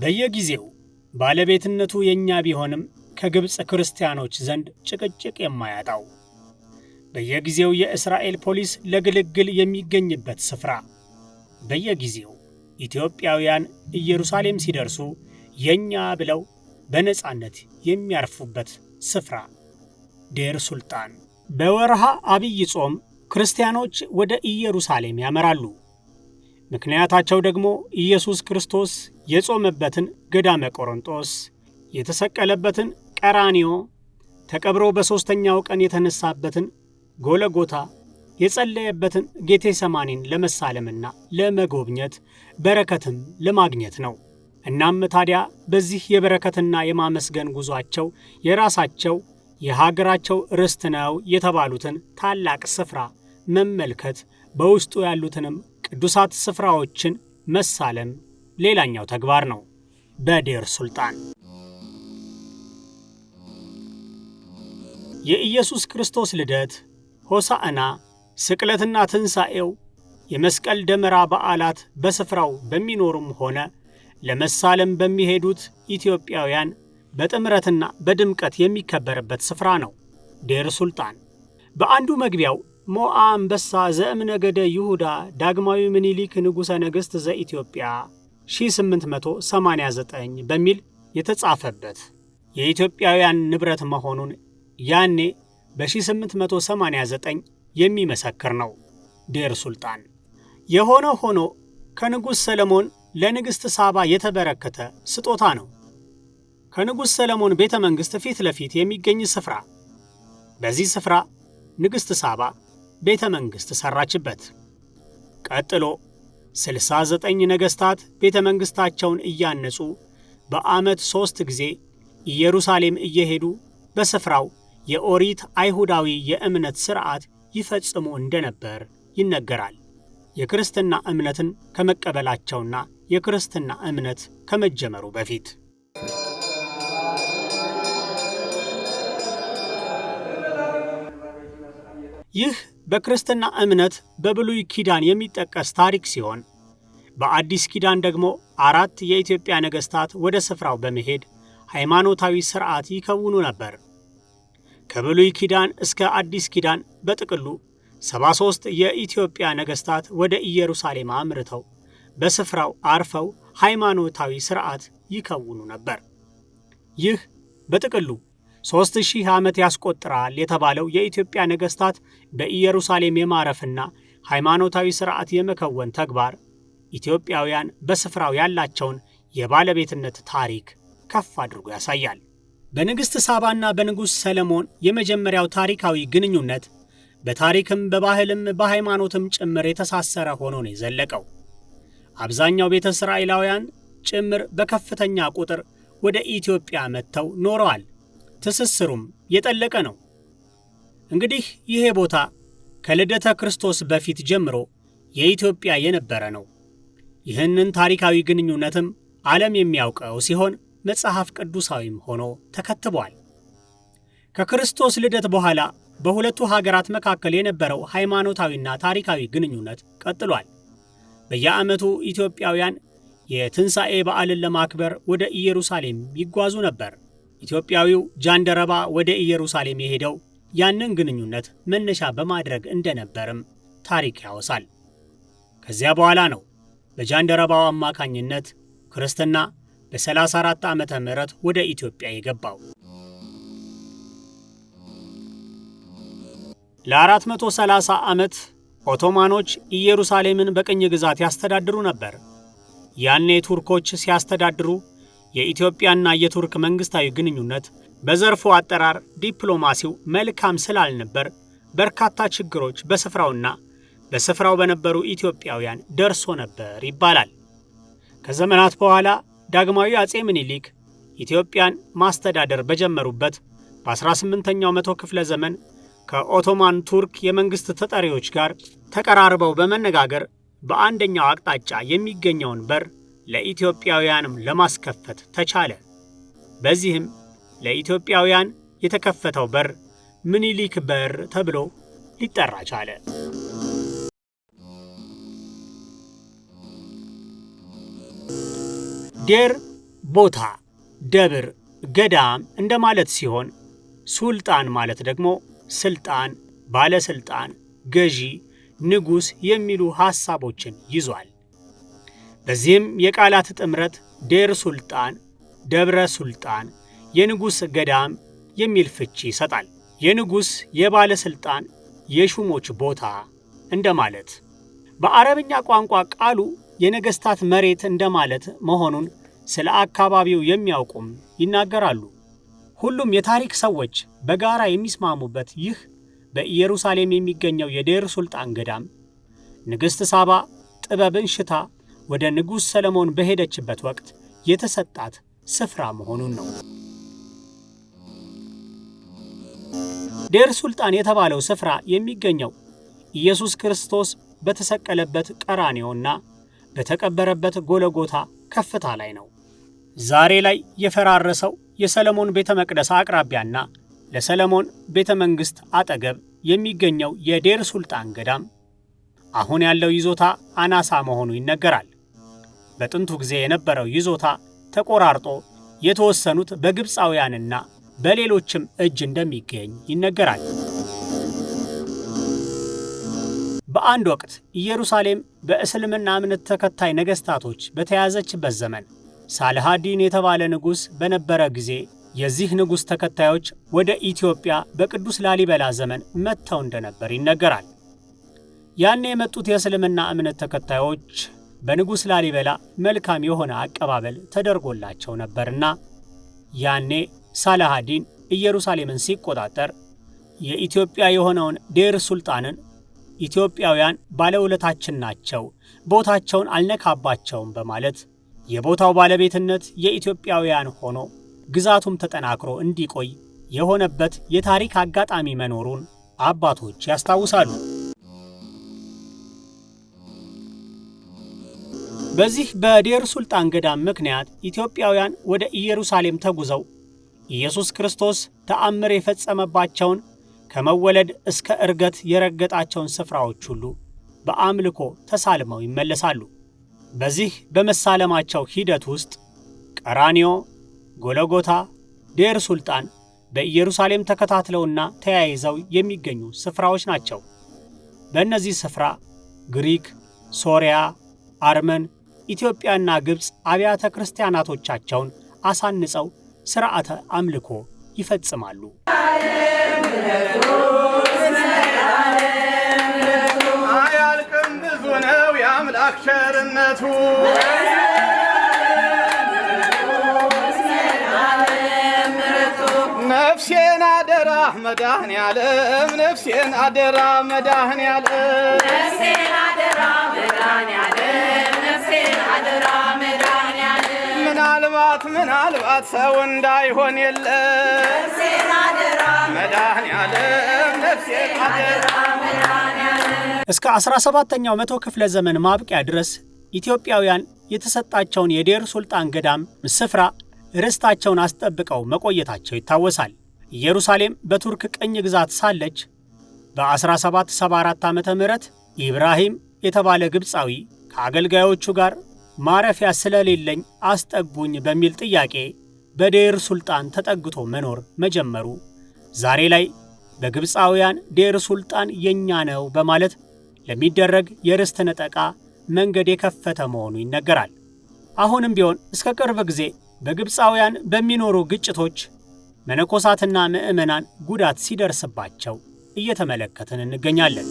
በየጊዜው ባለቤትነቱ የኛ ቢሆንም ከግብጽ ክርስቲያኖች ዘንድ ጭቅጭቅ የማያጣው በየጊዜው የእስራኤል ፖሊስ ለግልግል የሚገኝበት ስፍራ በየጊዜው ኢትዮጵያውያን ኢየሩሳሌም ሲደርሱ የኛ ብለው በነጻነት የሚያርፉበት ስፍራ ዴር ሱልጣን። በወርሃ አብይ ጾም ክርስቲያኖች ወደ ኢየሩሳሌም ያመራሉ። ምክንያታቸው ደግሞ ኢየሱስ ክርስቶስ የጾመበትን ገዳመ ቆሮንጦስ፣ የተሰቀለበትን ቀራንዮ፣ ተቀብሮ በሦስተኛው ቀን የተነሳበትን ጎለጎታ፣ የጸለየበትን ጌቴሰማኒን ለመሳለምና ለመጎብኘት በረከትም ለማግኘት ነው። እናም ታዲያ በዚህ የበረከትና የማመስገን ጉዟቸው የራሳቸው የሀገራቸው ርስት ነው የተባሉትን ታላቅ ስፍራ መመልከት፣ በውስጡ ያሉትንም ቅዱሳት ስፍራዎችን መሳለም ሌላኛው ተግባር ነው። በዴር ሱልጣን የኢየሱስ ክርስቶስ ልደት፣ ሆሳዕና፣ ስቅለትና ትንሣኤው፣ የመስቀል ደመራ በዓላት በስፍራው በሚኖሩም ሆነ ለመሳለም በሚሄዱት ኢትዮጵያውያን በጥምረትና በድምቀት የሚከበርበት ስፍራ ነው ዴር ሱልጣን። በአንዱ መግቢያው ሞዓ አንበሳ ዘእምነገደ ይሁዳ ዳግማዊ ምኒልክ ንጉሠ ነገሥት ዘኢትዮጵያ 1889 በሚል የተጻፈበት የኢትዮጵያውያን ንብረት መሆኑን ያኔ በ1889 የሚመሰክር ነው ዴር ሱልጣን። የሆነ ሆኖ ከንጉሥ ሰለሞን ለንግሥት ሳባ የተበረከተ ስጦታ ነው። ከንጉሥ ሰለሞን ቤተ መንግሥት ፊት ለፊት የሚገኝ ስፍራ። በዚህ ስፍራ ንግሥት ሳባ ቤተ መንግሥት ሠራችበት። ቀጥሎ 69 ነገሥታት ቤተ መንግሥታቸውን እያነጹ በዓመት 3 ጊዜ ኢየሩሳሌም እየሄዱ በስፍራው የኦሪት አይሁዳዊ የእምነት ሥርዓት ይፈጽሙ እንደነበር ይነገራል። የክርስትና እምነትን ከመቀበላቸውና የክርስትና እምነት ከመጀመሩ በፊት ይህ በክርስትና እምነት በብሉይ ኪዳን የሚጠቀስ ታሪክ ሲሆን በአዲስ ኪዳን ደግሞ 4 የኢትዮጵያ ነገሥታት ወደ ስፍራው በመሄድ ሃይማኖታዊ ሥርዓት ይከውኑ ነበር። ከብሉይ ኪዳን እስከ አዲስ ኪዳን በጥቅሉ 73 የኢትዮጵያ ነገሥታት ወደ ኢየሩሳሌም አምርተው በስፍራው አርፈው ሃይማኖታዊ ሥርዓት ይከውኑ ነበር። ይህ በጥቅሉ 3000 ዓመት ያስቆጥራል የተባለው የኢትዮጵያ ነገሥታት በኢየሩሳሌም የማረፍና ሃይማኖታዊ ሥርዓት የመከወን ተግባር ኢትዮጵያውያን በስፍራው ያላቸውን የባለቤትነት ታሪክ ከፍ አድርጎ ያሳያል። በንግሥት ሳባና በንጉሥ ሰለሞን የመጀመሪያው ታሪካዊ ግንኙነት በታሪክም በባህልም በሃይማኖትም ጭምር የተሳሰረ ሆኖ ነው የዘለቀው። አብዛኛው ቤተ እስራኤላውያን ጭምር በከፍተኛ ቁጥር ወደ ኢትዮጵያ መጥተው ኖረዋል። ትስስሩም የጠለቀ ነው። እንግዲህ ይሄ ቦታ ከልደተ ክርስቶስ በፊት ጀምሮ የኢትዮጵያ የነበረ ነው። ይህንን ታሪካዊ ግንኙነትም ዓለም የሚያውቀው ሲሆን መጽሐፍ ቅዱሳዊም ሆኖ ተከትቧል። ከክርስቶስ ልደት በኋላ በሁለቱ ሀገራት መካከል የነበረው ሃይማኖታዊና ታሪካዊ ግንኙነት ቀጥሏል። በየዓመቱ ኢትዮጵያውያን የትንሣኤ በዓልን ለማክበር ወደ ኢየሩሳሌም ይጓዙ ነበር። ኢትዮጵያዊው ጃንደረባ ወደ ኢየሩሳሌም የሄደው ያንን ግንኙነት መነሻ በማድረግ እንደነበርም ታሪክ ያወሳል። ከዚያ በኋላ ነው በጃንደረባው አማካኝነት ክርስትና በ34 ዓመተ ምህረት ወደ ኢትዮጵያ የገባው። ለ430 ዓመት ኦቶማኖች ኢየሩሳሌምን በቅኝ ግዛት ያስተዳድሩ ነበር። ያኔ ቱርኮች ሲያስተዳድሩ የኢትዮጵያና የቱርክ መንግስታዊ ግንኙነት በዘርፉ አጠራር ዲፕሎማሲው መልካም ስላልነበር በርካታ ችግሮች በስፍራውና በስፍራው በነበሩ ኢትዮጵያውያን ደርሶ ነበር ይባላል። ከዘመናት በኋላ ዳግማዊ አጼ ምኒልክ ኢትዮጵያን ማስተዳደር በጀመሩበት በ18ኛው መቶ ክፍለ ዘመን ከኦቶማን ቱርክ የመንግስት ተጠሪዎች ጋር ተቀራርበው በመነጋገር በአንደኛው አቅጣጫ የሚገኘውን በር ለኢትዮጵያውያንም ለማስከፈት ተቻለ። በዚህም ለኢትዮጵያውያን የተከፈተው በር ምኒልክ በር ተብሎ ሊጠራ ቻለ። ዴር ቦታ፣ ደብር፣ ገዳም እንደማለት ሲሆን ሱልጣን ማለት ደግሞ ስልጣን፣ ባለስልጣን፣ ገዢ፣ ንጉሥ የሚሉ ሐሳቦችን ይዟል። በዚህም የቃላት ጥምረት ዴር ሱልጣን፣ ደብረ ሱልጣን፣ የንጉሥ ገዳም የሚል ፍቺ ይሰጣል። የንጉሥ፣ የባለስልጣን፣ የሹሞች ቦታ እንደማለት። በአረብኛ ቋንቋ ቃሉ የነገሥታት መሬት እንደማለት መሆኑን ስለ አካባቢው የሚያውቁም ይናገራሉ። ሁሉም የታሪክ ሰዎች በጋራ የሚስማሙበት ይህ በኢየሩሳሌም የሚገኘው የዴር ሱልጣን ገዳም ንግሥት ሳባ ጥበብን ሽታ ወደ ንጉሥ ሰለሞን በሄደችበት ወቅት የተሰጣት ስፍራ መሆኑን ነው። ዴር ሱልጣን የተባለው ስፍራ የሚገኘው ኢየሱስ ክርስቶስ በተሰቀለበት ቀራንዮና በተቀበረበት ጎለጎታ ከፍታ ላይ ነው። ዛሬ ላይ የፈራረሰው የሰለሞን ቤተ መቅደስ አቅራቢያና ለሰለሞን ቤተ መንግሥት አጠገብ የሚገኘው የዴር ሱልጣን ገዳም አሁን ያለው ይዞታ አናሳ መሆኑ ይነገራል። በጥንቱ ጊዜ የነበረው ይዞታ ተቆራርጦ የተወሰኑት በግብፃውያንና በሌሎችም እጅ እንደሚገኝ ይነገራል። በአንድ ወቅት ኢየሩሳሌም በእስልምና እምነት ተከታይ ነገሥታቶች በተያዘችበት ዘመን ሳልሃዲን የተባለ ንጉሥ በነበረ ጊዜ የዚህ ንጉሥ ተከታዮች ወደ ኢትዮጵያ በቅዱስ ላሊበላ ዘመን መጥተው እንደነበር ይነገራል። ያኔ የመጡት የእስልምና እምነት ተከታዮች በንጉሥ ላሊበላ መልካም የሆነ አቀባበል ተደርጎላቸው ነበርና ያኔ ሳላሃዲን ኢየሩሳሌምን ሲቆጣጠር የኢትዮጵያ የሆነውን ዴር ሱልጣንን ኢትዮጵያውያን ባለውለታችን ናቸው፣ ቦታቸውን አልነካባቸውም በማለት የቦታው ባለቤትነት የኢትዮጵያውያን ሆኖ ግዛቱም ተጠናክሮ እንዲቆይ የሆነበት የታሪክ አጋጣሚ መኖሩን አባቶች ያስታውሳሉ። በዚህ በዴር ሱልጣን ገዳም ምክንያት ኢትዮጵያውያን ወደ ኢየሩሳሌም ተጉዘው ኢየሱስ ክርስቶስ ተአምር የፈጸመባቸውን ከመወለድ እስከ ዕርገት የረገጣቸውን ስፍራዎች ሁሉ በአምልኮ ተሳልመው ይመለሳሉ። በዚህ በመሳለማቸው ሂደት ውስጥ ቀራንዮ፣ ጎለጎታ፣ ዴር ሱልጣን በኢየሩሳሌም ተከታትለውና ተያይዘው የሚገኙ ስፍራዎች ናቸው። በእነዚህ ስፍራ ግሪክ፣ ሶርያ፣ አርመን፣ ኢትዮጵያና ግብፅ አብያተ ክርስቲያናቶቻቸውን አሳንጸው ሥርዓተ አምልኮ ይፈጽማሉ። አያልቅም ብዙ ነው የአምላክ ቸርነቱ፣ ነፍሴን አደራ መድኃኔዓለም፣ ነፍሴን አደራ መድኃኔዓለም፣ ነፍሴን አደራ መድኃኔዓለም፣ ነፍሴን አደራ መድኃኔዓለም። ምናልባት ሰው እንዳይሆን የለ ነፍሴን አደራ መድኃኔዓለም፣ ነፍሴን አደራ መድኃኔዓለም። እስከ 17ኛው መቶ ክፍለ ዘመን ማብቂያ ድረስ ኢትዮጵያውያን የተሰጣቸውን የዴር ሱልጣን ገዳም ስፍራ ርስታቸውን አስጠብቀው መቆየታቸው ይታወሳል። ኢየሩሳሌም በቱርክ ቅኝ ግዛት ሳለች በ1774 ዓመተ ምህረት ኢብራሂም የተባለ ግብፃዊ ከአገልጋዮቹ ጋር ማረፊያ ስለሌለኝ አስጠጉኝ በሚል ጥያቄ በዴር ሱልጣን ተጠግቶ መኖር መጀመሩ ዛሬ ላይ በግብፃውያን ዴር ሱልጣን የኛ ነው በማለት ለሚደረግ የርስት ነጠቃ መንገድ የከፈተ መሆኑ ይነገራል። አሁንም ቢሆን እስከ ቅርብ ጊዜ በግብፃውያን በሚኖሩ ግጭቶች መነኮሳትና ምዕመናን ጉዳት ሲደርስባቸው እየተመለከትን እንገኛለን።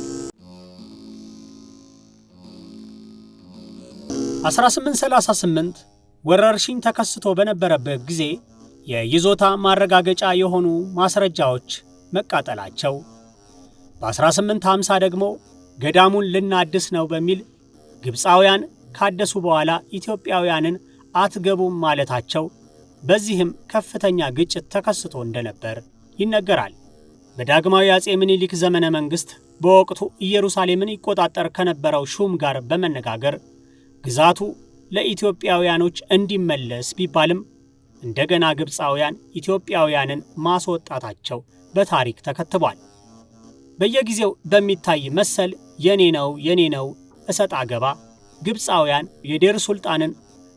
1838 ወረርሽኝ ተከስቶ በነበረበት ጊዜ የይዞታ ማረጋገጫ የሆኑ ማስረጃዎች መቃጠላቸው፣ በ1850 ደግሞ ገዳሙን ልናድስ ነው በሚል ግብፃውያን ካደሱ በኋላ ኢትዮጵያውያንን አትገቡም ማለታቸው፣ በዚህም ከፍተኛ ግጭት ተከስቶ እንደነበር ይነገራል። በዳግማዊ አጼ ምኒልክ ዘመነ መንግሥት በወቅቱ ኢየሩሳሌምን ይቆጣጠር ከነበረው ሹም ጋር በመነጋገር ግዛቱ ለኢትዮጵያውያኖች እንዲመለስ ቢባልም እንደገና ግብፃውያን ኢትዮጵያውያንን ማስወጣታቸው በታሪክ ተከትቧል። በየጊዜው በሚታይ መሰል የኔ ነው እሰጥ አገባ ግብፃውያን የዴር ሱልጣንን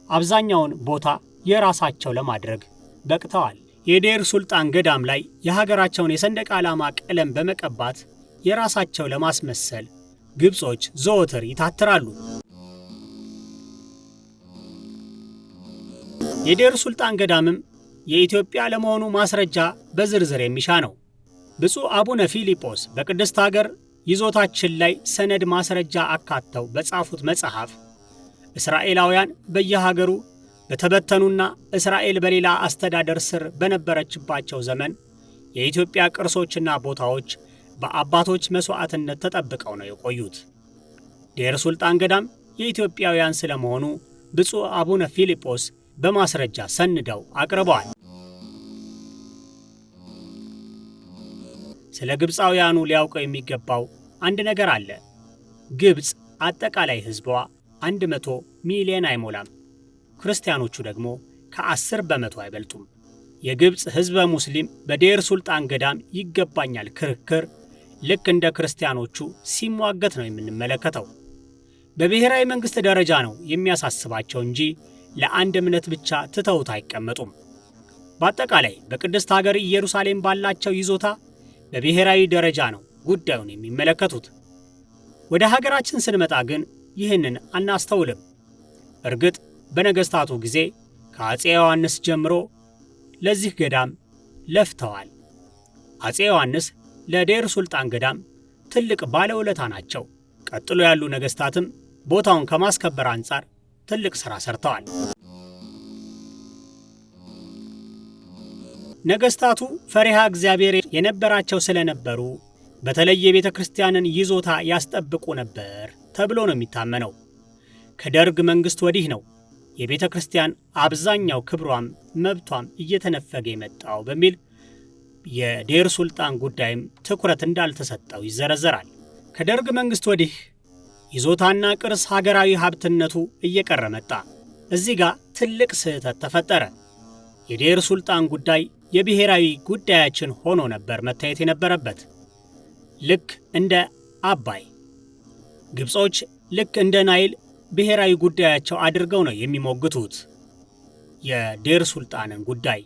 አብዛኛውን ቦታ የራሳቸው ለማድረግ በቅተዋል። የዴር ሱልጣን ገዳም ላይ የሀገራቸውን የሰንደቅ ዓላማ ቀለም በመቀባት የራሳቸው ለማስመሰል ግብጾች ዘወትር ይታትራሉ። የዴር ሱልጣን ገዳምም የኢትዮጵያ ለመሆኑ ማስረጃ በዝርዝር የሚሻ ነው። ብፁዕ አቡነ ፊልጶስ በቅድስት ሀገር ይዞታችን ላይ ሰነድ ማስረጃ አካተው በጻፉት መጽሐፍ እስራኤላውያን በየሀገሩ በተበተኑና እስራኤል በሌላ አስተዳደር ስር በነበረችባቸው ዘመን የኢትዮጵያ ቅርሶችና ቦታዎች በአባቶች መሥዋዕትነት ተጠብቀው ነው የቆዩት። ዴር ሱልጣን ገዳም የኢትዮጵያውያን ስለመሆኑ ብፁዕ አቡነ ፊልጶስ በማስረጃ ሰንደው አቅርበዋል። ስለ ግብፃውያኑ ሊያውቀው የሚገባው አንድ ነገር አለ። ግብፅ አጠቃላይ ሕዝቧ 100 ሚሊዮን አይሞላም። ክርስቲያኖቹ ደግሞ ከ10 በመቶ አይበልጡም። የግብፅ ሕዝበ ሙስሊም በዴር ሱልጣን ገዳም ይገባኛል ክርክር ልክ እንደ ክርስቲያኖቹ ሲሟገት ነው የምንመለከተው። በብሔራዊ መንግሥት ደረጃ ነው የሚያሳስባቸው እንጂ ለአንድ እምነት ብቻ ትተውት አይቀመጡም። በአጠቃላይ በቅድስት ሀገር ኢየሩሳሌም ባላቸው ይዞታ በብሔራዊ ደረጃ ነው ጉዳዩን የሚመለከቱት። ወደ ሀገራችን ስንመጣ ግን ይህንን አናስተውልም። እርግጥ በነገሥታቱ ጊዜ ከአፄ ዮሐንስ ጀምሮ ለዚህ ገዳም ለፍተዋል። አፄ ዮሐንስ ለዴር ሱልጣን ገዳም ትልቅ ባለውለታ ናቸው። ቀጥሎ ያሉ ነገሥታትም ቦታውን ከማስከበር አንጻር ትልቅ ሥራ ሰርተዋል። ነገሥታቱ ፈሪሃ እግዚአብሔር የነበራቸው ስለነበሩ በተለይ የቤተ ክርስቲያንን ይዞታ ያስጠብቁ ነበር ተብሎ ነው የሚታመነው። ከደርግ መንግሥት ወዲህ ነው የቤተ ክርስቲያን አብዛኛው ክብሯም መብቷም እየተነፈገ የመጣው በሚል የዴር ሱልጣን ጉዳይም ትኩረት እንዳልተሰጠው ይዘረዘራል። ከደርግ መንግሥት ወዲህ ይዞታና ቅርስ ሀገራዊ ሀብትነቱ እየቀረ መጣ። እዚህ ጋር ትልቅ ስህተት ተፈጠረ። የዴር ሱልጣን ጉዳይ የብሔራዊ ጉዳያችን ሆኖ ነበር መታየት የነበረበት። ልክ እንደ አባይ ግብጾች ልክ እንደ ናይል ብሔራዊ ጉዳያቸው አድርገው ነው የሚሞግቱት የዴር ሱልጣንን ጉዳይ።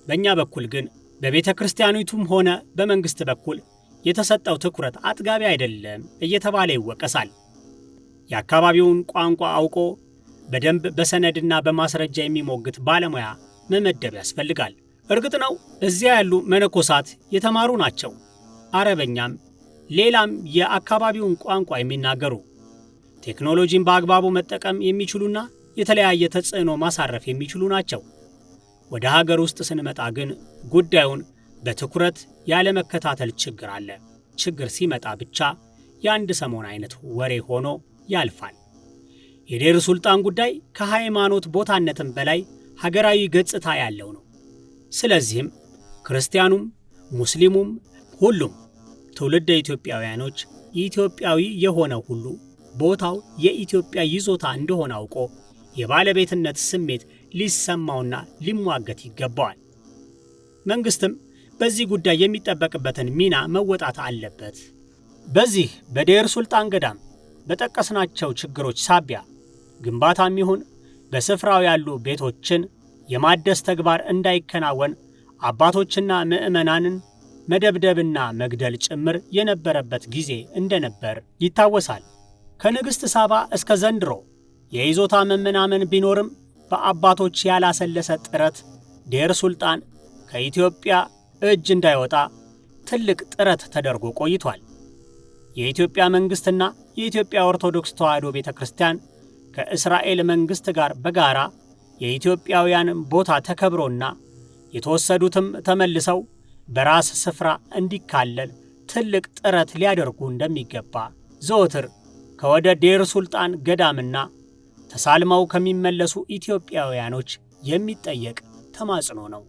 በእኛ በኩል ግን በቤተ ክርስቲያኒቱም ሆነ በመንግሥት በኩል የተሰጠው ትኩረት አጥጋቢ አይደለም እየተባለ ይወቀሳል። የአካባቢውን ቋንቋ አውቆ በደንብ በሰነድና በማስረጃ የሚሞግት ባለሙያ መመደብ ያስፈልጋል። እርግጥ ነው እዚያ ያሉ መነኮሳት የተማሩ ናቸው። አረበኛም ሌላም የአካባቢውን ቋንቋ የሚናገሩ ቴክኖሎጂን በአግባቡ መጠቀም የሚችሉና የተለያየ ተጽዕኖ ማሳረፍ የሚችሉ ናቸው። ወደ ሀገር ውስጥ ስንመጣ ግን ጉዳዩን በትኩረት ያለመከታተል ችግር አለ። ችግር ሲመጣ ብቻ የአንድ ሰሞን አይነት ወሬ ሆኖ ያልፋል። የዴር ሱልጣን ጉዳይ ከሃይማኖት ቦታነትም በላይ ሀገራዊ ገጽታ ያለው ነው። ስለዚህም ክርስቲያኑም ሙስሊሙም ሁሉም ትውልደ ኢትዮጵያውያኖች ኢትዮጵያዊ የሆነ ሁሉ ቦታው የኢትዮጵያ ይዞታ እንደሆነ አውቆ የባለቤትነት ስሜት ሊሰማውና ሊሟገት ይገባዋል። መንግስትም በዚህ ጉዳይ የሚጠበቅበትን ሚና መወጣት አለበት። በዚህ በዴር ሱልጣን ገዳም በጠቀስናቸው ችግሮች ሳቢያ ግንባታም ይሁን በስፍራው ያሉ ቤቶችን የማደስ ተግባር እንዳይከናወን አባቶችና ምዕመናንን መደብደብና መግደል ጭምር የነበረበት ጊዜ እንደነበር ይታወሳል። ከንግሥት ሳባ እስከ ዘንድሮ የይዞታ መመናመን ቢኖርም በአባቶች ያላሰለሰ ጥረት ዴር ሱልጣን ከኢትዮጵያ እጅ እንዳይወጣ ትልቅ ጥረት ተደርጎ ቆይቷል። የኢትዮጵያ መንግሥትና የኢትዮጵያ ኦርቶዶክስ ተዋሕዶ ቤተ ክርስቲያን ከእስራኤል መንግሥት ጋር በጋራ የኢትዮጵያውያን ቦታ ተከብሮና የተወሰዱትም ተመልሰው በራስ ስፍራ እንዲካለል ትልቅ ጥረት ሊያደርጉ እንደሚገባ ዘወትር ከወደ ዴር ሱልጣን ገዳምና ተሳልመው ከሚመለሱ ኢትዮጵያውያኖች የሚጠየቅ ተማጽኖ ነው።